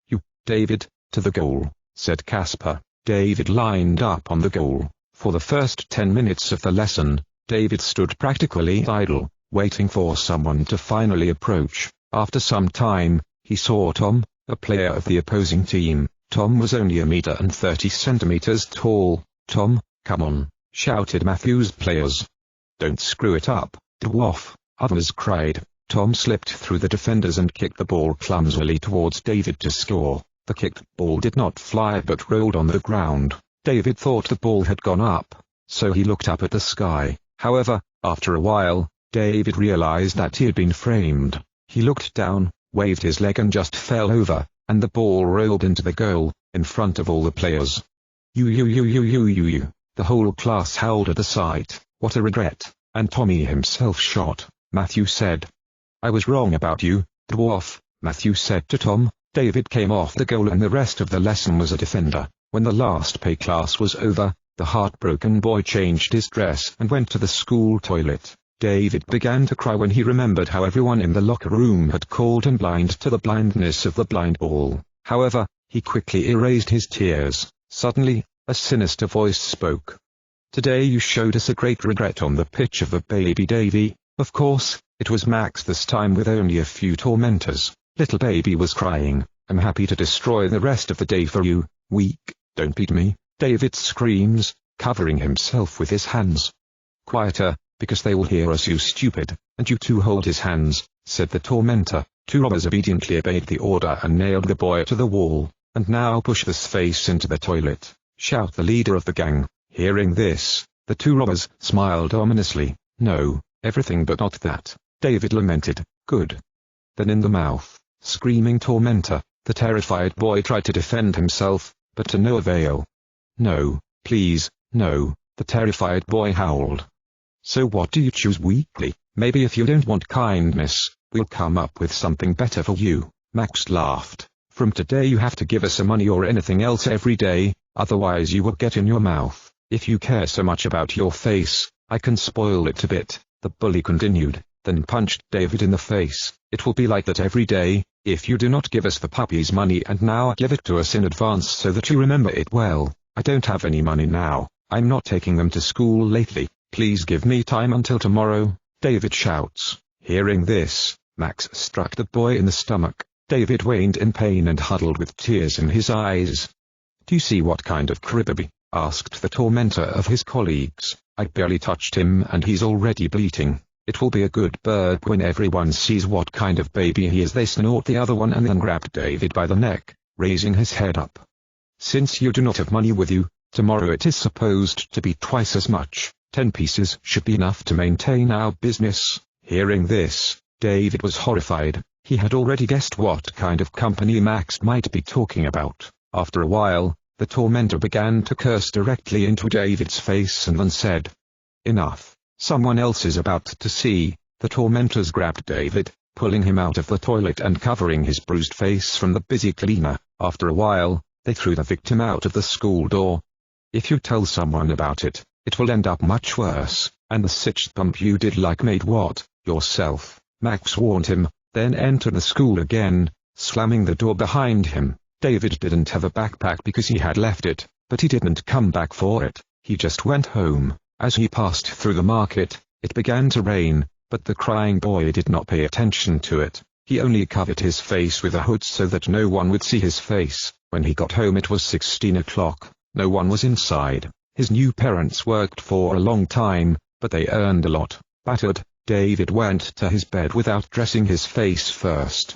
You, David, to the goal, said Casper. David lined up on the goal. For the first 10 minutes of the lesson, David stood practically idle, waiting for someone to finally approach. After some time, he saw Tom, a player of the opposing team. Tom was only 1.30 meters tall. Tom, come on, shouted Matthew's players. Don't screw it up, dwarf, others cried. Tom slipped through the defenders and kicked the ball clumsily towards David to score. The kicked ball did not fly but rolled on the ground. David thought the ball had gone up. so he looked up at the sky. However, after a while, David realized that he had been framed. He looked down, waved his leg and just fell over, and the ball rolled into the goal, in front of all the players. You. The whole class howled at the sight. What a regret. And Tommy himself shot. Matthew said. I was wrong about you, dwarf, Matthew said to Tom. David came off the goal and the rest of the lesson was a defender. When the last pay class was over, the heartbroken boy changed his dress and went to the school toilet. David began to cry when he remembered how everyone in the locker room had called him blind to the blindness of the blind ball. However, he quickly erased his tears. Suddenly, a sinister voice spoke. Today you showed us a great regret on the pitch of the baby Davy. Of course, it was Max this time with only a few tormentors. Little baby was crying. I'm happy to destroy the rest of the day for you. Weak, don't beat me, David screams, covering himself with his hands. Quieter, because they will hear us, you stupid, and you too. Hold his hands, said the tormentor. Two robbers obediently obeyed the order and nailed the boy to the wall. And now push this face into the toilet, shout the leader of the gang. Hearing this, the two robbers smiled ominously. No, everything but not that, David lamented. Good. Then in the mouth, screaming tormentor, the terrified boy tried to defend himself, but to no avail. No, please, no, the terrified boy howled. So what do you choose, weakly? Maybe if you don't want kindness, we'll come up with something better for you. Max laughed. From today you have to give us some money or anything else every day, otherwise you will get in your mouth. If you care so much about your face, I can spoil it a bit, the bully continued, then punched David in the face. It will be like that every day, if you do not give us the puppy's money, and now give it to us in advance so that you remember it well. I don't have any money now, I'm not taking them to school lately, please give me time until tomorrow, David shouts. Hearing this, Max struck the boy in the stomach. David whined in pain and huddled with tears in his eyes. Do you see what kind of cribbaby? Asked the tormentor of his colleagues. I barely touched him and he's already bleating. It will be a good bird when everyone sees what kind of baby he is. They snort the other one and then grabbed David by the neck, raising his head up. Since you do not have money with you, tomorrow it is supposed to be twice as much. 10 pieces should be enough to maintain our business. Hearing this, David was horrified. He had already guessed what kind of company Max might be talking about. After a while, the tormentor began to curse directly into David's face and then said, Enough, someone else is about to see. The tormentors grabbed David, pulling him out of the toilet and covering his bruised face from the busy cleaner. After a while, they threw the victim out of the school door. If you tell someone about it, it will end up much worse, and the sitched bump you did like made what? Yourself, Max warned him. Then entered the school again, slamming the door behind him. David didn't have a backpack because he had left it, but he didn't come back for it. He just went home. As he passed through the market, it began to rain, but the crying boy did not pay attention to it. He only covered his face with a hood so that no one would see his face. When he got home it was 16 o'clock. No one was inside. His new parents worked for a long time, but they earned a lot. Battered, David went to his bed without dressing his face first.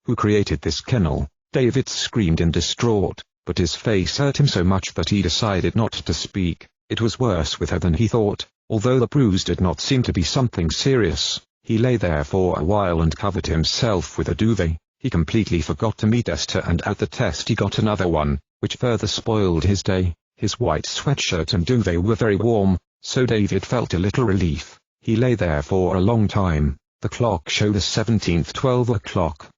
Who created this kennel? David screamed in distraught, but his face hurt him so much that he decided not to speak. It was worse with her than he thought, although the bruise did not seem to be something serious. He lay there for a while and covered himself with a duvet. He completely forgot to meet Esther, and at the test he got another one, which further spoiled his day. His white sweatshirt and duvet were very warm, so David felt a little relief. He lay there for a long time. The clock showed the 17th 12 o'clock.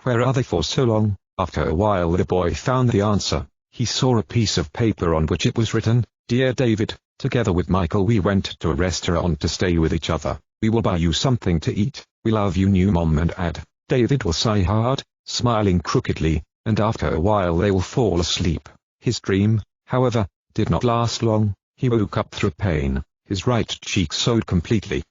Where are they for so long? After a while the boy found the answer. He saw a piece of paper on which it was written, Dear David, together with Michael we went to a restaurant to stay with each other. We will buy you something to eat. We love you, new mom and dad. David will sigh hard, smiling crookedly, and after a while they will fall asleep. His dream, however, did not last long. He woke up through pain. His right cheek sewed completely.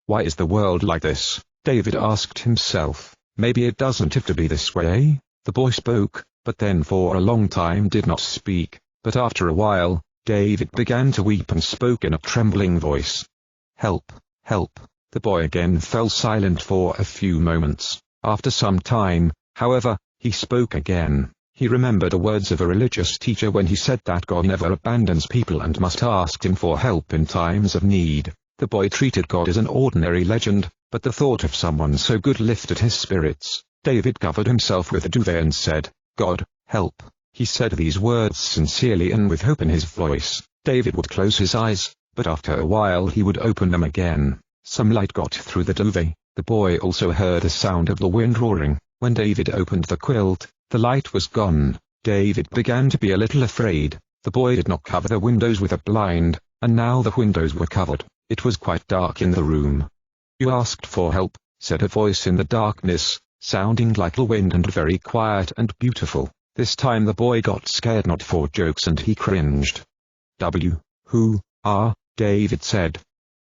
Why is the world like this? David asked himself. Maybe it doesn't have to be this way. The boy spoke, but then for a long time did not speak. But after a while, David began to weep and spoke in a trembling voice. Help, help. The boy again fell silent for a few moments. After some time, however, he spoke again. He remembered the words of a religious teacher when he said that God never abandons people and must ask him for help in times of need. The boy treated God as an ordinary legend, but the thought of someone so good lifted his spirits. David covered himself with a duvet and said, "God, help." He said these words sincerely and with hope in his voice. David would close his eyes, but after a while he would open them again. Some light got through the duvet. The boy also heard the sound of the wind roaring. When David opened the quilt, the light was gone. David began to be a little afraid. The boy did not cover the windows with a blind, and now the windows were covered. It was quite dark in the room. "You asked for help," said a voice in the darkness, sounding like the wind and very quiet and beautiful. This time the boy got scared, not for jokes, and he cringed. "Who are?" David said.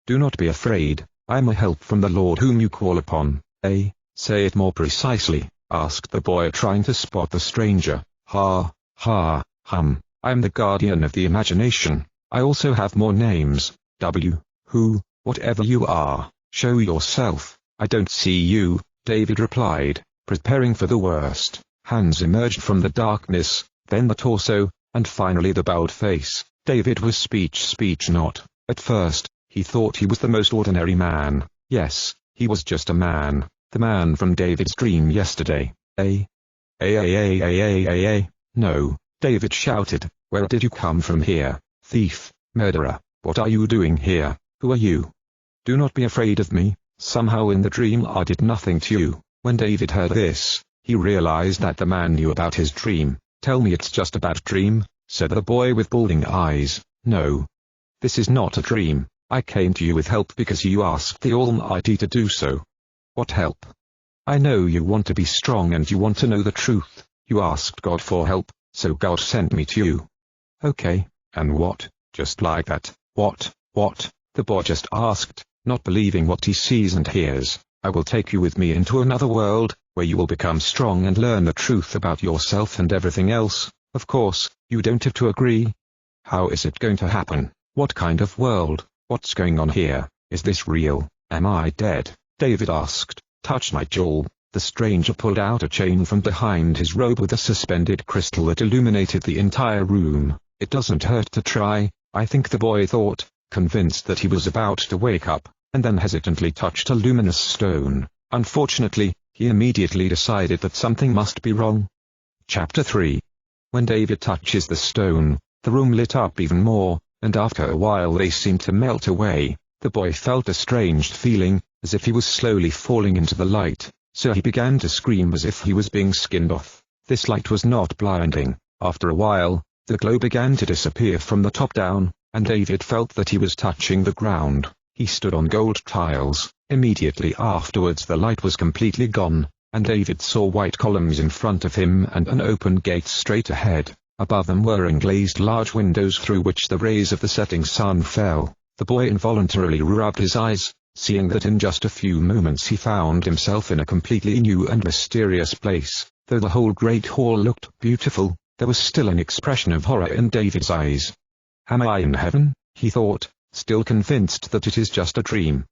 "Do not be afraid, I am a help from the Lord whom you call upon." Say it more precisely," asked the boy, trying to spot the stranger. "Ha, ha, hum, I am the guardian of the imagination. I also have more names. Who, whatever you are, show yourself." "I don't see you," David replied, preparing for the worst. Hands emerged from the darkness, then the torso, and finally the bowed face. David was speech not. At first, he thought he was the most ordinary man. Yes, he was just a man. The man from David's dream yesterday. No, David shouted. "Where did you come from here, thief, murderer? What are you doing here? Who are you? Do not be afraid of me. Somehow in the dream I did nothing to you." When David heard this, he realized that the man knew about his dream. "Tell me it's just a bad dream," said the boy with bulging eyes. "No. This is not a dream. I came to you with help because you asked the Almighty to do so." "What help?" "I know you want to be strong and you want to know the truth. You asked God for help, so God sent me to you." "Okay, and what?" "Just like that." What? The boy just asked, not believing what he sees and hears. "I will take you with me into another world, where you will become strong and learn the truth about yourself and everything else. Of course, you don't have to agree." "How is it going to happen? What kind of world? What's going on here? Is this real? Am I dead?" David asked. "Touch my jewel." The stranger pulled out a chain from behind his robe with a suspended crystal that illuminated the entire room. "It doesn't hurt to try, I think," the boy thought, convinced that he was about to wake up, and then hesitantly touched a luminous stone. Unfortunately, he immediately decided that something must be wrong. Chapter 3. When David touches the stone, the room lit up even more, and after a while they seemed to melt away. The boy felt a strange feeling, as if he was slowly falling into the light, so he began to scream as if he was being skinned off. This light was not blinding. After a while, the glow began to disappear from the top down, and David felt that he was touching the ground. He stood on gold tiles. Immediately afterwards the light was completely gone, and David saw white columns in front of him and an open gate straight ahead. Above them were englazed large windows through which the rays of the setting sun fell. The boy involuntarily rubbed his eyes, seeing that in just a few moments he found himself in a completely new and mysterious place. Though the whole great hall looked beautiful, there was still an expression of horror in David's eyes. "Am I in heaven?" he thought, still convinced that it is just a dream.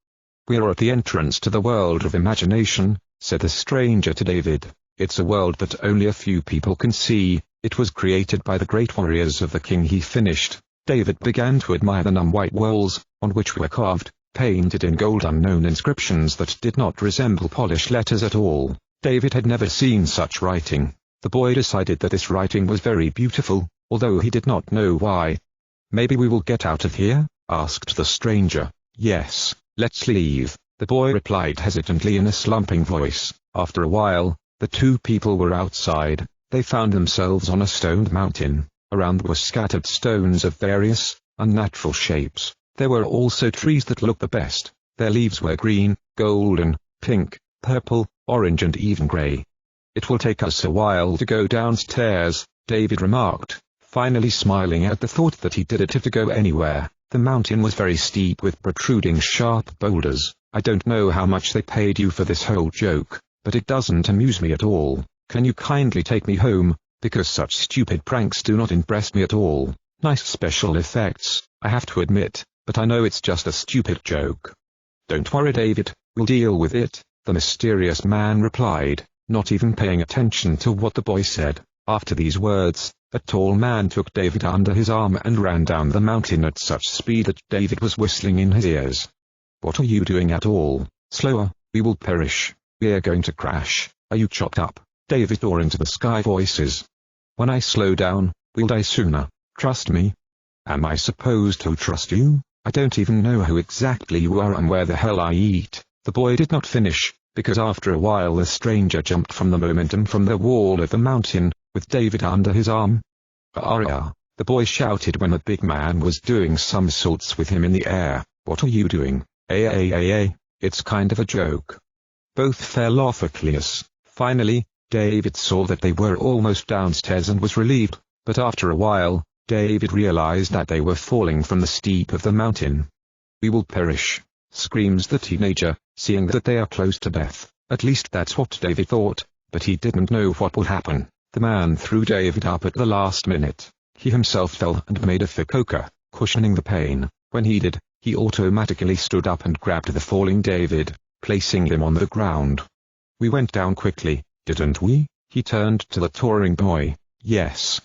"We are at the entrance to the world of imagination," said the stranger to David. "It's a world that only a few people can see. It was created by the great warriors of the king," he finished. David began to admire the white walls, on which were carved, painted in gold, unknown inscriptions that did not resemble polished letters at all. David had never seen such writing. The boy decided that this writing was very beautiful, although he did not know why. "Maybe we will get out of here?" asked the stranger. "Yes, let's leave," the boy replied hesitantly in a slumping voice. After a while, the two people were outside. They found themselves on a stoned mountain. Around were scattered stones of various, unnatural shapes. There were also trees that looked the best. Their leaves were green, golden, pink, purple, orange and even gray. "It will take us a while to go downstairs," David remarked, finally smiling at the thought that he didn't have to go anywhere. The mountain was very steep with protruding sharp boulders. "I don't know how much they paid you for this whole joke, but it doesn't amuse me at all. Can you kindly take me home, because such stupid pranks do not impress me at all. Nice special effects, I have to admit, but I know it's just a stupid joke." "Don't worry, David, we'll deal with it," the mysterious man replied, not even paying attention to what the boy said. After these words, a tall man took David under his arm and ran down the mountain at such speed that David was whistling in his ears. "What are you doing at all? Slower, we will perish. We're going to crash. Are you chopped up?" David tore into the sky voices. "When I slow down, we'll die sooner. Trust me." "Am I supposed to trust you? I don't even know who exactly you are and where the hell I eat." The boy did not finish, because after a while the stranger jumped from the momentum from the wall of the mountain, with David under his arm. "Ah!" the boy shouted when the big man was doing somersaults with him in the air. "What are you doing? It's kind of a joke." Both fell off a cliff. Finally, David saw that they were almost downstairs and was relieved, but after a while, David realized that they were falling from the steep of the mountain. "We will perish," screams the teenager, seeing that they are close to death. At least that's what David thought, but he didn't know what would happen. The man threw David up at the last minute. He himself fell and made a fukuoka, cushioning the pain. When he did, he automatically stood up and grabbed the falling David, placing him on the ground. "We went down quickly, didn't we?" He turned to the touring boy. "Yes.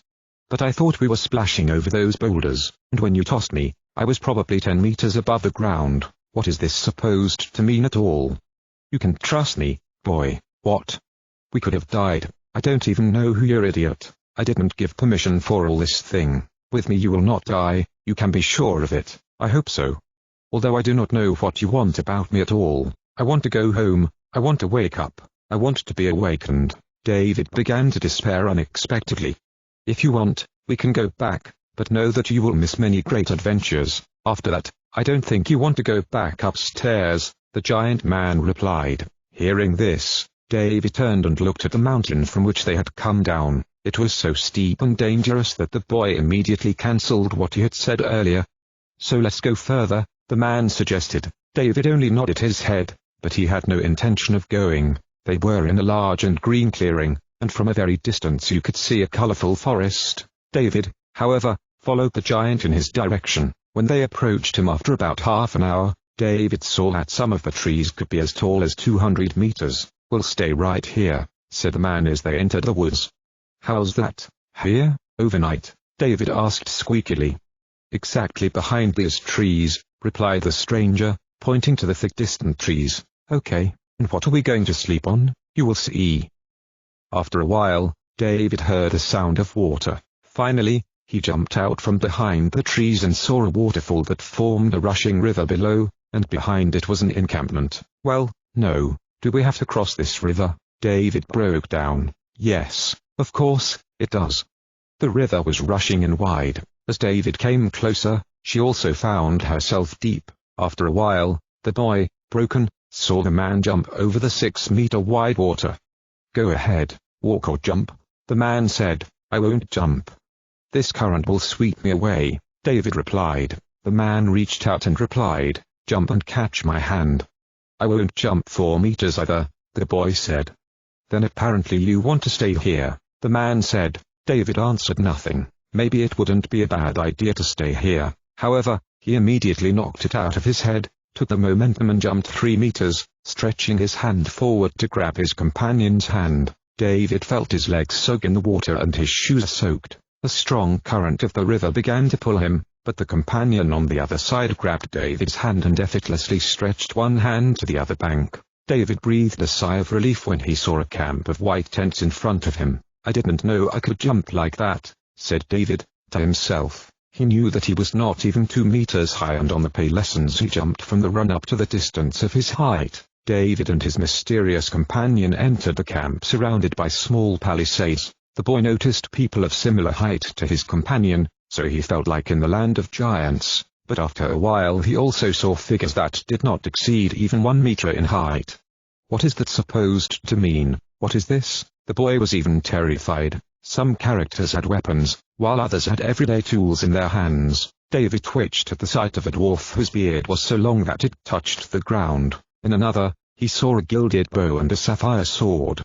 But I thought we were splashing over those boulders, and when you tossed me, I was probably 10 meters above the ground. What is this supposed to mean at all?" "You can trust me, boy." "What? We could have died. I don't even know who you're, idiot. I didn't give permission for all this thing. With me you will not die, you can be sure of it." "I hope so. Although I do not know what you want about me at all. I want to go home, I want to wake up, I want to be awakened." David began to despair unexpectedly. "If you want, we can go back, but know that you will miss many great adventures. After that, I don't think you want to go back upstairs," the giant man replied. Hearing this, David turned and looked at the mountain from which they had come down. It was so steep and dangerous that the boy immediately cancelled what he had said earlier. "So let's go further," the man suggested. David only nodded his head, but he had no intention of going. They were in a large and green clearing, and from a very distance you could see a colorful forest. David, however, followed the giant in his direction. When they approached him after about half an hour, David saw that some of the trees could be as tall as 200 meters. "We'll stay right here," said the man as they entered the woods. "How's that? Here, overnight?" David asked squeakily. "Exactly behind these trees," replied the stranger, pointing to the thick distant trees. "Okay, and what are we going to sleep on? You will see." After a while, David heard a sound of water. Finally, he jumped out from behind the trees and saw a waterfall that formed a rushing river below, and behind it was an encampment. "Well, no, do we have to cross this river?" David broke down. "Yes, of course, it does." The river was rushing and wide. As David came closer, she also found herself deep. After a while, the boy, broken, saw the man jump over the 6-meter wide water. "Go ahead, walk or jump," the man said. "I won't jump. This current will sweep me away," David replied. The man reached out and replied, "Jump and catch my hand." "I won't jump 4 meters either," the boy said. "Then apparently you want to stay here," the man said. David answered nothing. Maybe it wouldn't be a bad idea to stay here. However, he immediately knocked it out of his head, took the momentum and jumped 3 meters, stretching his hand forward to grab his companion's hand. David felt his legs soak in the water and his shoes soaked. A strong current of the river began to pull him, but the companion on the other side grabbed David's hand and effortlessly stretched one hand to the other bank. David breathed a sigh of relief when he saw a camp of white tents in front of him. "I didn't know I could jump like that," said David, to himself. He knew that he was not even 2 meters high, and on the pay lessons he jumped from the run up to the distance of his height. David and his mysterious companion entered the camp surrounded by small palisades. The boy noticed people of similar height to his companion, so he felt like in the land of giants, but after a while he also saw figures that did not exceed even 1 meter in height. "What is that supposed to mean? What is this?" The boy was even terrified. Some characters had weapons, while others had everyday tools in their hands. David twitched at the sight of a dwarf whose beard was so long that it touched the ground. In another, he saw a gilded bow and a sapphire sword.